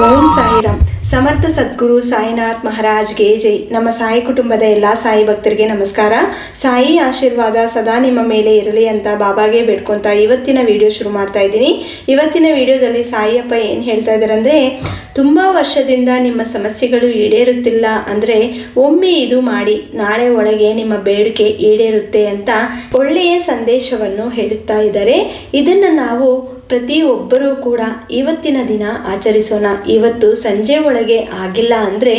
ಓಂ ಸಾಯಿರಾಮ್. ಸಮರ್ಥ ಸದ್ಗುರು ಸಾಯಿನಾಥ್ ಮಹಾರಾಜ್ಗೆ ಜೈ. ನಮ್ಮ ಸಾಯಿ ಕುಟುಂಬದ ಎಲ್ಲ ಸಾಯಿ ಭಕ್ತರಿಗೆ ನಮಸ್ಕಾರ. ಸಾಯಿ ಆಶೀರ್ವಾದ ಸದಾ ನಿಮ್ಮ ಮೇಲೆ ಇರಲಿ ಅಂತ ಬಾಬಾಗೆ ಬೇಡ್ಕೊತಾ ಇವತ್ತಿನ ವಿಡಿಯೋ ಶುರು ಮಾಡ್ತಾ ಇದ್ದೀನಿ. ಇವತ್ತಿನ ವಿಡಿಯೋದಲ್ಲಿ ಸಾಯಿಯಪ್ಪ ಏನು ಹೇಳ್ತಾ ಇದ್ದಾರೆ ಅಂದರೆ, ತುಂಬ ವರ್ಷದಿಂದ ನಿಮ್ಮ ಸಮಸ್ಯೆಗಳು ಈಡೇರುತ್ತಿಲ್ಲ ಅಂದರೆ ಒಮ್ಮೆ ಇದು ಮಾಡಿ, ನಾಳೆ ಒಳಗೆ ನಿಮ್ಮ ಬೇಡಿಕೆ ಈಡೇರುತ್ತೆ ಅಂತ ಒಳ್ಳೆಯ ಸಂದೇಶವನ್ನು ಹೇಳುತ್ತಾ ಇದ್ದಾರೆ. ಇದನ್ನು ನಾವು ಪ್ರತಿಯೊಬ್ಬರೂ ಕೂಡ ಇವತ್ತಿನ ದಿನ ಆಚರಿಸೋಣ. ಇವತ್ತು ಸಂಜೆ ಒಳಗೆ ಆಗಿಲ್ಲ ಅಂದರೆ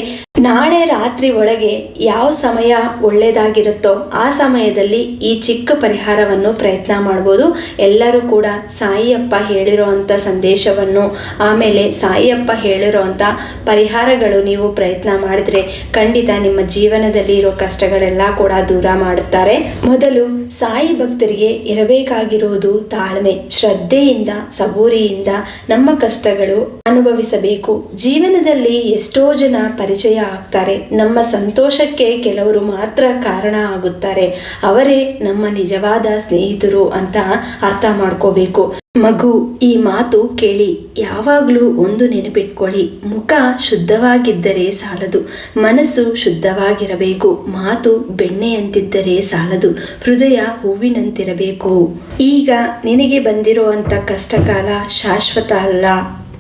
ನಾಳೆ ರಾತ್ರಿ ಒಳಗೆ ಯಾವ ಸಮಯ ಒಳ್ಳೆಯದಾಗಿರುತ್ತೋ ಆ ಸಮಯದಲ್ಲಿ ಈ ಚಿಕ್ಕ ಪರಿಹಾರವನ್ನು ಪ್ರಯತ್ನ ಮಾಡ್ಬೋದು. ಎಲ್ಲರೂ ಕೂಡ ಸಾಯಿಯಪ್ಪ ಹೇಳಿರೋ ಅಂಥ ಸಂದೇಶವನ್ನು, ಆಮೇಲೆ ಸಾಯಿಯಪ್ಪ ಹೇಳಿರೋ ಅಂಥ ಪರಿಹಾರಗಳು ನೀವು ಪ್ರಯತ್ನ ಮಾಡಿದ್ರೆ ಖಂಡಿತ ನಿಮ್ಮ ಜೀವನದಲ್ಲಿ ಇರೋ ಕಷ್ಟಗಳೆಲ್ಲ ಕೂಡ ದೂರ ಮಾಡುತ್ತಾರೆ. ಮೊದಲು ಸಾಯಿ ಭಕ್ತರಿಗೆ ಇರಬೇಕಾಗಿರೋದು ತಾಳ್ಮೆ. ಶ್ರದ್ಧೆಯಿಂದ ಸಬೂರಿಯಿಂದ ನಮ್ಮ ಕಷ್ಟಗಳು ಅನುಭವಿಸಬೇಕು. ಜೀವನದಲ್ಲಿ ಎಷ್ಟೋ ಜನ ಪರಿಚಯ ಆಗ್ತಾರೆ. ನಮ್ಮ ಸಂತೋಷಕ್ಕೆ ಕೆಲವರು ಮಾತ್ರ ಕಾರಣ ಆಗುತ್ತಾರೆ. ಅವರೇ ನಮ್ಮ ನಿಜವಾದ ಸ್ನೇಹಿತರು ಅಂತ ಅರ್ಥ ಮಾಡ್ಕೋಬೇಕು. ಮಗು, ಈ ಮಾತು ಕೇಳಿ. ಯಾವಾಗಲೂ ಒಂದು ನೆನಪಿಟ್ಕೊಳ್ಳಿ, ಮುಖ ಶುದ್ಧವಾಗಿದ್ದರೆ ಸಾಲದು, ಮನಸ್ಸು ಶುದ್ಧವಾಗಿರಬೇಕು. ಮಾತು ಬೆಣ್ಣೆಯಂತಿದ್ದರೆ ಸಾಲದು, ಹೃದಯ ಹೂವಿನಂತಿರಬೇಕು. ಈಗ ನಿನಗೆ ಬಂದಿರುವಂಥ ಕಷ್ಟಕಾಲ ಶಾಶ್ವತ ಅಲ್ಲ,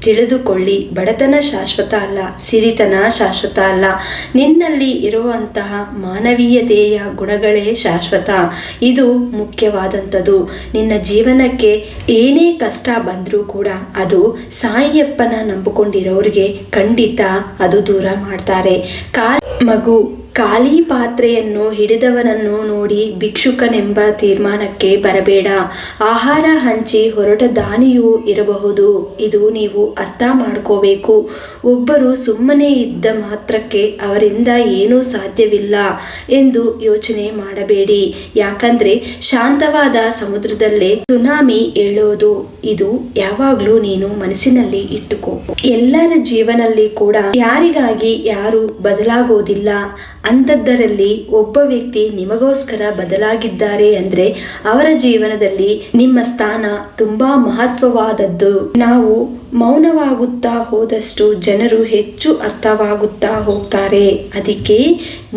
ತಿಳಿದುಕೊಳ್ಳಿ. ಬಡತನ ಶಾಶ್ವತ ಅಲ್ಲ, ಸಿರಿತನ ಶಾಶ್ವತ ಅಲ್ಲ. ನಿನ್ನಲ್ಲಿ ಇರುವಂತಹ ಮಾನವೀಯತೆಯ ಗುಣಗಳೇ ಶಾಶ್ವತ. ಇದು ಮುಖ್ಯವಾದಂಥದ್ದು. ನಿನ್ನ ಜೀವನಕ್ಕೆ ಏನೇ ಕಷ್ಟ ಬಂದರೂ ಕೂಡ ಅದು ಸಾಯಿಯಪ್ಪನ ನಂಬಿಕೊಂಡಿರೋರಿಗೆ ಖಂಡಿತ ಅದು ದೂರ ಮಾಡ್ತಾರೆ. ಮಗು, ಖಾಲಿ ಪಾತ್ರೆಯನ್ನು ಹಿಡಿದವನನ್ನು ನೋಡಿ ಭಿಕ್ಷುಕನೆಂಬ ತೀರ್ಮಾನಕ್ಕೆ ಬರಬೇಡ. ಆಹಾರ ಹಂಚಿ ಹೊರಟ ದಾನಿಯೂ ಇರಬಹುದು. ಇದು ನೀವು ಅರ್ಥ ಮಾಡ್ಕೋಬೇಕು. ಒಬ್ಬರು ಸುಮ್ಮನೆ ಇದ್ದ ಮಾತ್ರಕ್ಕೆ ಅವರಿಂದ ಏನೂ ಸಾಧ್ಯವಿಲ್ಲ ಎಂದು ಯೋಚನೆ ಮಾಡಬೇಡಿ. ಯಾಕಂದ್ರೆ ಶಾಂತವಾದ ಸಮುದ್ರದಲ್ಲೇ ಸುನಾಮಿ ಏಳೋದು. ಇದು ಯಾವಾಗಲೂ ನೀನು ಮನಸ್ಸಿನಲ್ಲಿ ಇಟ್ಟುಕೋ. ಎಲ್ಲರ ಜೀವನದಲ್ಲಿ ಕೂಡ ಯಾರಿಗಾಗಿ ಯಾರು ಬದಲಾಗೋದಿಲ್ಲ. ಅಂಥದ್ದರಲ್ಲಿ ಒಬ್ಬ ವ್ಯಕ್ತಿ ನಿಮಗೋಸ್ಕರ ಬದಲಾಗಿದ್ದಾರೆ ಅಂದ್ರೆ ಅವರ ಜೀವನದಲ್ಲಿ ನಿಮ್ಮ ಸ್ಥಾನ ತುಂಬಾ ಮಹತ್ವವಾದದ್ದು. ನಾವು ಮೌನವಾಗುತ್ತಾ ಹೋದಷ್ಟು ಜನರು ಹೆಚ್ಚು ಅರ್ಥವಾಗುತ್ತಾ ಹೋಗ್ತಾರೆ. ಅದಕ್ಕೆ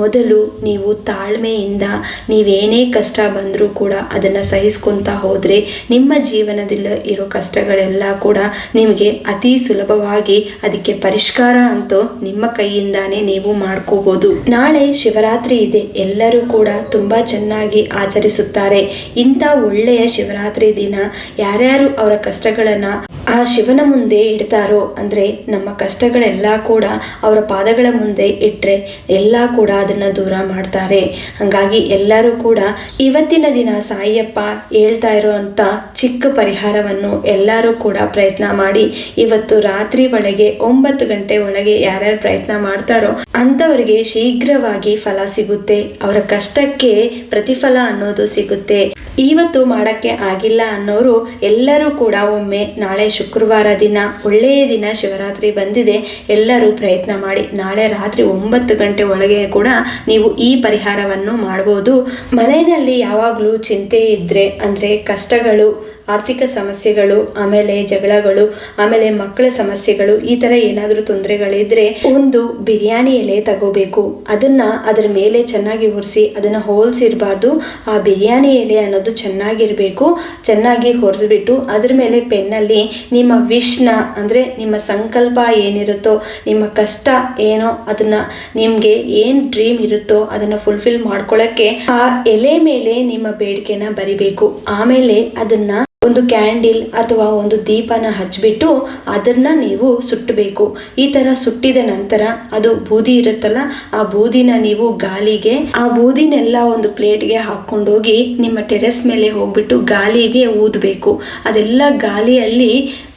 ಮೊದಲು ನೀವು ತಾಳ್ಮೆಯಿಂದ ನೀವೇನೇ ಕಷ್ಟ ಬಂದರೂ ಕೂಡ ಅದನ್ನು ಸಹಿಸ್ಕೊತಾ ಹೋದರೆ ನಿಮ್ಮ ಜೀವನದಲ್ಲಿ ಇರೋ ಕಷ್ಟಗಳೆಲ್ಲ ಕೂಡ ನಿಮಗೆ ಅತಿ ಸುಲಭವಾಗಿ ಅದಕ್ಕೆ ಪರಿಷ್ಕಾರ ಅಂತೂ ನಿಮ್ಮ ಕೈಯಿಂದಾನೇ ನೀವು ಮಾಡ್ಕೋಬೋದು. ನಾಳೆ ಶಿವರಾತ್ರಿ ಇದೆ. ಎಲ್ಲರೂ ಕೂಡ ತುಂಬ ಚೆನ್ನಾಗಿ ಆಚರಿಸುತ್ತಾರೆ. ಇಂಥ ಒಳ್ಳೆಯ ಶಿವರಾತ್ರಿ ದಿನ ಯಾರ್ಯಾರು ಅವರ ಕಷ್ಟಗಳನ್ನು ಆ ಶಿವನ ಮುಂದೆ ಇಡ್ತಾರೋ ಅಂದರೆ ನಮ್ಮ ಕಷ್ಟಗಳೆಲ್ಲ ಕೂಡ ಅವರ ಪಾದಗಳ ಮುಂದೆ ಇಟ್ಟರೆ ಎಲ್ಲ ಕೂಡ ಅದನ್ನು ದೂರ ಮಾಡ್ತಾರೆ. ಹಾಗಾಗಿ ಎಲ್ಲರೂ ಕೂಡ ಇವತ್ತಿನ ದಿನ ಸಾಯಿಯಪ್ಪ ಹೇಳ್ತಾ ಇರೋವಂಥ ಚಿಕ್ಕ ಪರಿಹಾರವನ್ನು ಎಲ್ಲರೂ ಕೂಡ ಪ್ರಯತ್ನ ಮಾಡಿ. ಇವತ್ತು ರಾತ್ರಿ ಒಳಗೆ 9 ಗಂಟೆ ಒಳಗೆ ಯಾರ್ಯಾರು ಪ್ರಯತ್ನ ಮಾಡ್ತಾರೋ ಅಂಥವರಿಗೆ ಶೀಘ್ರವಾಗಿ ಫಲ ಸಿಗುತ್ತೆ. ಅವರ ಕಷ್ಟಕ್ಕೆ ಪ್ರತಿಫಲ ಅನ್ನೋದು ಸಿಗುತ್ತೆ. ಇವತ್ತು ಮಾಡಕ್ಕೆ ಆಗಿಲ್ಲ ಅನ್ನೋರು ಎಲ್ಲರೂ ಕೂಡ ಒಮ್ಮೆ ನಾಳೆ ಶುಕ್ರವಾರ ದಿನ, ಒಳ್ಳೆಯ ದಿನ, ಶಿವರಾತ್ರಿ ಬಂದಿದೆ, ಎಲ್ಲರೂ ಪ್ರಯತ್ನ ಮಾಡಿ. ನಾಳೆ ರಾತ್ರಿ 9 ಗಂಟೆ ಒಳಗೆ ಕೂಡ ನೀವು ಈ ಪರಿಹಾರವನ್ನು ಮಾಡ್ಬೋದು. ಮನೆಯಲ್ಲಿ ಯಾವಾಗಲೂ ಚಿಂತೆ ಇದ್ದರೆ ಅಂದರೆ ಕಷ್ಟಗಳು, ಆರ್ಥಿಕ ಸಮಸ್ಯೆಗಳು, ಆಮೇಲೆ ಜಗಳಗಳು, ಆಮೇಲೆ ಮಕ್ಕಳ ಸಮಸ್ಯೆಗಳು, ಈ ಥರ ಏನಾದರೂ ತೊಂದರೆಗಳಿದ್ರೆ ಒಂದು ಬಿರಿಯಾನಿ ಎಲೆ ತಗೋಬೇಕು. ಅದರ ಮೇಲೆ ಚೆನ್ನಾಗಿ ಒರೆಸಿ ಅದನ್ನು ಹೋಲ್ಸಿರಬಾರ್ದು. ಆ ಬಿರಿಯಾನಿ ಎಲೆ ಅನ್ನೋದು ಚೆನ್ನಾಗಿರಬೇಕು. ಚೆನ್ನಾಗಿ ಹೊರಿಸ್ಬಿಟ್ಟು ಅದ್ರ ಮೇಲೆ ಪೆನ್ನಲ್ಲಿ ನಿಮ್ಮ ವಿಶ್ನ ಅಂದರೆ ನಿಮ್ಮ ಸಂಕಲ್ಪ ಏನಿರುತ್ತೋ, ನಿಮ್ಮ ಕಷ್ಟ ಏನೋ, ಅದನ್ನು ನಿಮಗೆ ಏನು ಡ್ರೀಮ್ ಇರುತ್ತೋ ಅದನ್ನು ಫುಲ್ಫಿಲ್ ಮಾಡ್ಕೊಳ್ಳೋಕ್ಕೆ ಆ ಎಲೆ ಮೇಲೆ ನಿಮ್ಮ ಬೇಡಿಕೆನ ಬರಿಬೇಕು. ಆಮೇಲೆ ಅದನ್ನು ಒಂದು ಕ್ಯಾಂಡಿಲ್ ಅಥವಾ ಒಂದು ದೀಪನ ಹಚ್ಚಿಬಿಟ್ಟು ಅದನ್ನ ನೀವು ಸುಟ್ಟಬೇಕು. ಈ ಥರ ಸುಟ್ಟಿದ ನಂತರ ಅದು ಬೂದಿ ಇರುತ್ತಲ್ಲ, ಆ ಬೂದಿನ ನೀವು ಗಾಲಿಗೆ, ಆ ಬೂದಿನೆಲ್ಲ ಒಂದು ಪ್ಲೇಟ್ಗೆ ಹಾಕ್ಕೊಂಡೋಗಿ ನಿಮ್ಮ ಟೆರೆಸ್ ಮೇಲೆ ಹೋಗ್ಬಿಟ್ಟು ಗಾಲಿಗೆ ಊದಬೇಕು. ಅದೆಲ್ಲ ಗಾಲಿಯಲ್ಲಿ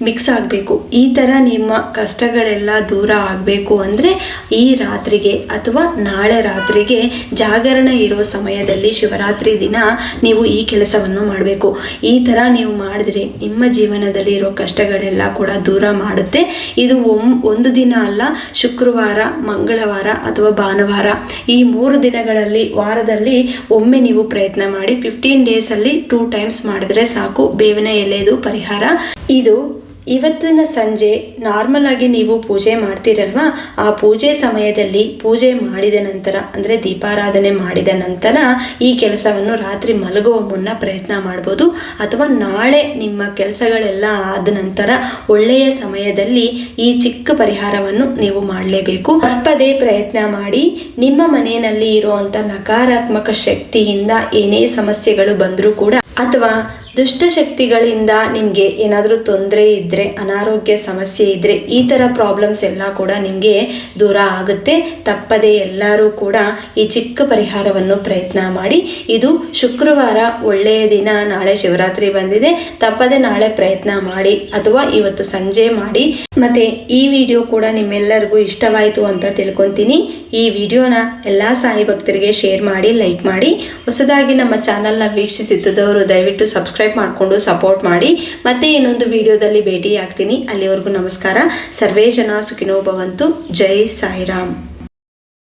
ಮಿಕ್ಸ್ ಆಗಬೇಕು. ಈ ಥರ ನಿಮ್ಮ ಕಷ್ಟಗಳೆಲ್ಲ ದೂರ ಆಗಬೇಕು ಅಂದರೆ ಈ ರಾತ್ರಿಗೆ ಅಥವಾ ನಾಳೆ ರಾತ್ರಿಗೆ ಜಾಗರಣೆ ಇರೋ ಸಮಯದಲ್ಲಿ ಶಿವರಾತ್ರಿ ದಿನ ನೀವು ಈ ಕೆಲಸವನ್ನು ಮಾಡಬೇಕು. ಈ ಥರ ನೀವು ಮಾಡಿದ್ರೆ ನಿಮ್ಮ ಜೀವನದಲ್ಲಿ ಇರೋ ಕಷ್ಟಗಳೆಲ್ಲ ಕೂಡ ದೂರ ಮಾಡುತ್ತೆ. ಇದು ಒಂದು ದಿನ ಅಲ್ಲ, ಶುಕ್ರವಾರ, ಮಂಗಳವಾರ ಅಥವಾ ಭಾನುವಾರ, ಈ 3 ದಿನಗಳಲ್ಲಿ ವಾರದಲ್ಲಿ ಒಮ್ಮೆ ನೀವು ಪ್ರಯತ್ನ ಮಾಡಿ. 15 ಡೇಸಲ್ಲಿ 2 ಟೈಮ್ಸ್ ಮಾಡಿದ್ರೆ ಸಾಕು. ಬೇವಿನ ಎಲೆದು ಪರಿಹಾರ ಇದು ಇವತ್ತಿನ ಸಂಜೆ ನಾರ್ಮಲ್ ಆಗಿ ನೀವು ಪೂಜೆ ಮಾಡ್ತೀರಲ್ವಾ, ಆ ಪೂಜೆ ಸಮಯದಲ್ಲಿ ಪೂಜೆ ಮಾಡಿದ ನಂತರ ಅಂದರೆ ದೀಪಾರಾಧನೆ ಮಾಡಿದ ನಂತರ ಈ ಕೆಲಸವನ್ನು ರಾತ್ರಿ ಮಲಗುವ ಮುನ್ನ ಪ್ರಯತ್ನ ಮಾಡ್ಬೋದು. ಅಥವಾ ನಾಳೆ ನಿಮ್ಮ ಕೆಲಸಗಳೆಲ್ಲ ಆದ ನಂತರ ಒಳ್ಳೆಯ ಸಮಯದಲ್ಲಿ ಈ ಚಿಕ್ಕ ಪರಿಹಾರವನ್ನು ನೀವು ಮಾಡಲೇಬೇಕು. ತಪ್ಪದೇ ಪ್ರಯತ್ನ ಮಾಡಿ. ನಿಮ್ಮ ಮನೆಯಲ್ಲಿ ಇರುವಂಥ ನಕಾರಾತ್ಮಕ ಶಕ್ತಿಯಿಂದ ಏನೇ ಸಮಸ್ಯೆಗಳು ಬಂದರೂ ಕೂಡ ಅಥವಾ ದುಷ್ಟಶಕ್ತಿಗಳಿಂದ ನಿಮಗೆ ಏನಾದರೂ ತೊಂದರೆ ಇದ್ದರೆ, ಅನಾರೋಗ್ಯ ಸಮಸ್ಯೆ ಇದ್ದರೆ, ಈ ಥರ ಪ್ರಾಬ್ಲಮ್ಸ್ ಎಲ್ಲ ಕೂಡ ನಿಮಗೆ ದೂರ ಆಗುತ್ತೆ. ತಪ್ಪದೆ ಎಲ್ಲರೂ ಕೂಡ ಈ ಚಿಕ್ಕ ಪರಿಹಾರವನ್ನು ಪ್ರಯತ್ನ ಮಾಡಿ. ಇದು ಶುಕ್ರವಾರ ಒಳ್ಳೆಯ ದಿನ, ನಾಳೆ ಶಿವರಾತ್ರಿ ಬಂದಿದೆ. ತಪ್ಪದೆ ನಾಳೆ ಪ್ರಯತ್ನ ಮಾಡಿ ಅಥವಾ ಇವತ್ತು ಸಂಜೆ ಮಾಡಿ. ಮತ್ತು ಈ ವಿಡಿಯೋ ಕೂಡ ನಿಮ್ಮೆಲ್ಲರಿಗೂ ಇಷ್ಟವಾಯಿತು ಅಂತ ತಿಳ್ಕೊತೀನಿ. ಈ ವಿಡಿಯೋನ ಎಲ್ಲ ಸಾಯಿ ಭಕ್ತರಿಗೆ ಶೇರ್ ಮಾಡಿ, ಲೈಕ್ ಮಾಡಿ. ಹೊಸದಾಗಿ ನಮ್ಮ ಚಾನಲ್ನ ವೀಕ್ಷಿಸುತ್ತಿದ್ದವರು ದಯವಿಟ್ಟು ಸಬ್ಸ್ಕ್ರೈಬ್ ಮಾಡಿಕೊಂಡು ಸಪೋರ್ಟ್ ಮಾಡಿ. ಮತ್ತೆ ಇನ್ನೊಂದು ವಿಡಿಯೋದಲ್ಲಿ ಭೇಟಿ ಆಗ್ತೀನಿ. ಅಲ್ಲಿವರೆಗೂ ನಮಸ್ಕಾರ. ಸರ್ವೇ ಜನ ಸುಖಿನೋ ಭವಂತು. ಜೈ ಸಾಯಿರಾಮ್.